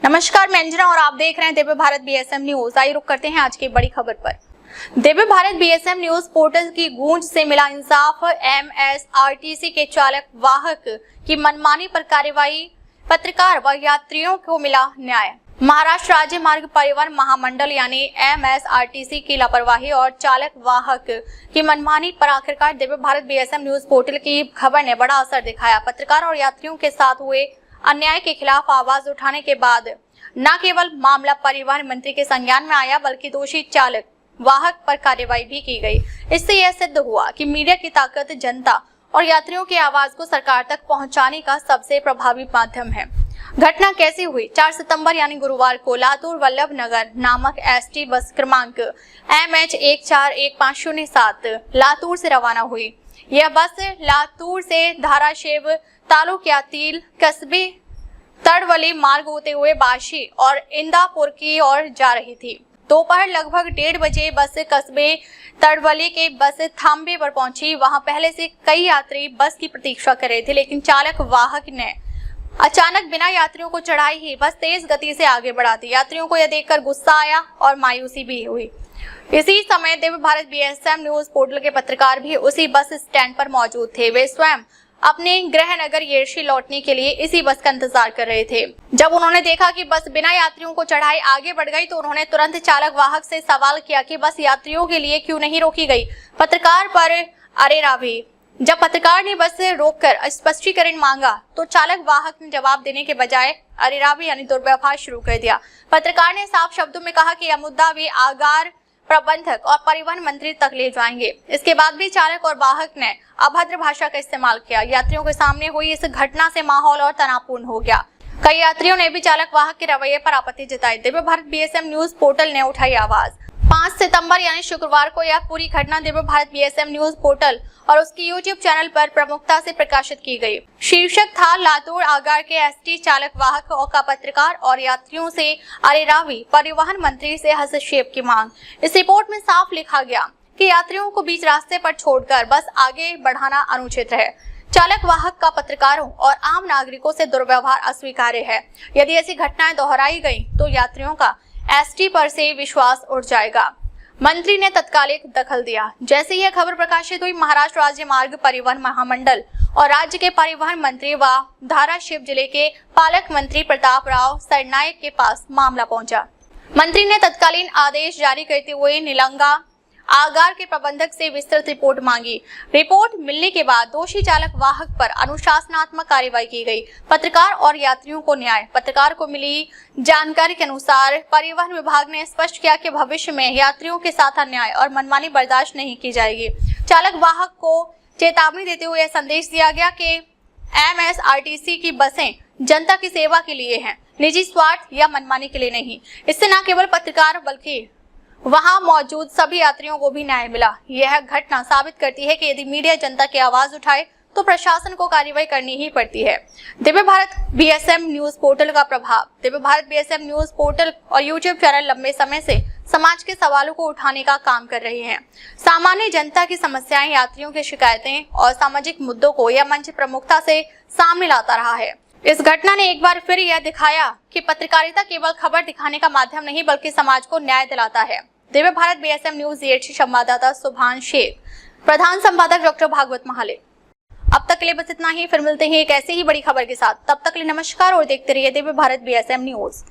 नमस्कार, मैं अंजना और आप देख रहे हैं दिव्य भारत बीएसएम न्यूज। आइए रुक करते हैं आज की बड़ी खबर पर। Divya Bharat BSM news portal की गूंज से मिला इंसाफ। एमएसआरटीसी के चालक वाहक की मनमानी पर कार्रवाई, पत्रकार व यात्रियों को मिला न्याय। महाराष्ट्र राज्य मार्ग परिवहन महामंडल यानी एमएसआरटीसी की लापरवाही और चालक वाहक की मनमानी पर आखिरकार Divya Bharat BSM news portal की खबर ने बड़ा असर दिखाया। पत्रकार और यात्रियों के साथ हुए अन्याय के खिलाफ आवाज उठाने के बाद न केवल मामला परिवहन मंत्री के संज्ञान में आया बल्कि दोषी चालक वाहक पर कार्रवाई भी की गई। इससे यह सिद्ध हुआ कि मीडिया की ताकत जनता और यात्रियों की आवाज को सरकार तक पहुंचाने का सबसे प्रभावी माध्यम है। घटना कैसी हुई? 4 सितंबर यानी गुरुवार को लातूर वल्लभ नगर नामक एसटी बस क्रमांक MH141507 लातूर से रवाना हुई। यह बस लातूर से धाराशिव तालुक्यातील कस्बे तड़वली मार्ग होते हुए बाशी और इंदापुर की ओर जा रही थी। दोपहर लगभग 1:30 बजे बस कस्बे तड़वली के बस थांबे पर पहुंची। वहां पहले से कई यात्री बस की प्रतीक्षा कर रहे थे, लेकिन चालक वाहक ने अचानक बिना यात्रियों को चढ़ाए ही बस तेज गति से आगे बढ़ा दी। यात्रियों को यह देखकर गुस्सा आया और मायूसी भी हुई। इसी समय Divya Bharat BSM news portal के पत्रकार भी उसी बस स्टैंड पर मौजूद थे। वे स्वयं अपने गृह नगर येरशी लौटने के लिए इसी बस का इंतजार कर रहे थे। जब उन्होंने देखा कि बस बिना यात्रियों को चढ़ाए आगे बढ़ गई तो उन्होंने तुरंत चालक वाहक से सवाल किया कि बस यात्रियों के लिए क्यों नहीं रोकी गई। पत्रकार पर अरेरावी। जब पत्रकार ने बस रोककर स्पष्टीकरण मांगा तो चालक वाहक ने जवाब देने के बजाय अरेरावी यानी दुर्व्यवहार शुरू कर दिया। पत्रकार ने साफ शब्दों में कहा कि यह मुद्दा वे आगार प्रबंधक और परिवहन मंत्री तक ले जाएंगे। इसके बाद भी चालक और वाहक ने अभद्र भाषा का इस्तेमाल किया। यात्रियों के सामने हुई इस घटना से माहौल और तनावपूर्ण हो गया। कई यात्रियों ने भी चालक वाहक के रवैये पर आपत्ति जताई। Divya Bharat BSM news portal ने उठाई आवाज। 5 सितंबर यानी शुक्रवार को यह पूरी घटना Divya Bharat BSM news portal और उसकी यूट्यूब चैनल पर प्रमुखता से प्रकाशित की गई। शीर्षक था लातूर आगार के एसटी चालक वाहक का पत्रकार और यात्रियों से अरेरावी, परिवहन मंत्री से हस्तक्षेप की मांग। इस रिपोर्ट में साफ लिखा गया कि यात्रियों को बीच रास्ते पर छोड़कर बस आगे बढ़ाना अनुचित है। चालक वाहक का पत्रकारों और आम नागरिकों से दुर्व्यवहार अस्वीकार्य है। यदि ऐसी घटनाएं दोहराई गई तो यात्रियों का एसटी पर से विश्वास उठ जाएगा। मंत्री ने तत्कालिक दखल दिया। जैसे ही यह खबर प्रकाशित हुई, महाराष्ट्र राज्य मार्ग परिवहन महामंडल और राज्य के परिवहन मंत्री व धाराशिव जिले के पालक मंत्री प्रताप राव सरनायक के पास मामला पहुंचा। मंत्री ने तत्कालीन आदेश जारी करते हुए निलंगा आगार के प्रबंधक से विस्तृत रिपोर्ट मांगी। रिपोर्ट मिलने के बाद दोषी चालक वाहक पर अनुशासनात्मक कार्रवाई की गई। पत्रकार और यात्रियों को न्याय। पत्रकार को मिली जानकारी के अनुसार परिवहन विभाग ने स्पष्ट किया कि भविष्य में यात्रियों के साथ अन्याय और मनमानी बर्दाश्त नहीं की जाएगी। चालक वाहक को चेतावनी देते हुए संदेश दिया गया कि एमएसआरटीसी की बसें जनता की सेवा के लिए हैं, निजी स्वार्थ या मनमानी के लिए नहीं। इससे न केवल पत्रकार बल्कि वहां मौजूद सभी यात्रियों को भी न्याय मिला। यह घटना साबित करती है कि यदि मीडिया जनता की आवाज उठाए तो प्रशासन को कार्रवाई करनी ही पड़ती है। Divya Bharat BSM news portal का प्रभाव। Divya Bharat BSM news portal और यूट्यूब चैनल लंबे समय से समाज के सवालों को उठाने का काम कर रहे हैं। सामान्य जनता की समस्याएं, यात्रियों की शिकायतें और सामाजिक मुद्दों को यह मंच प्रमुखता से सामने लाता रहा है। इस घटना ने एक बार फिर यह दिखाया कि पत्रकारिता केवल खबर दिखाने का माध्यम नहीं बल्कि समाज को न्याय दिलाता है। दिव्य भारत बीएसएम न्यूज येरशी संवाददाता सुभान शेख, प्रधान संपादक डॉक्टर भागवत महाले। अब तक के लिए बस इतना ही। फिर मिलते हैं एक ऐसी ही बड़ी खबर के साथ। तब तक के लिए नमस्कार और देखते रहिए दिव्य भारत बीएसएम न्यूज।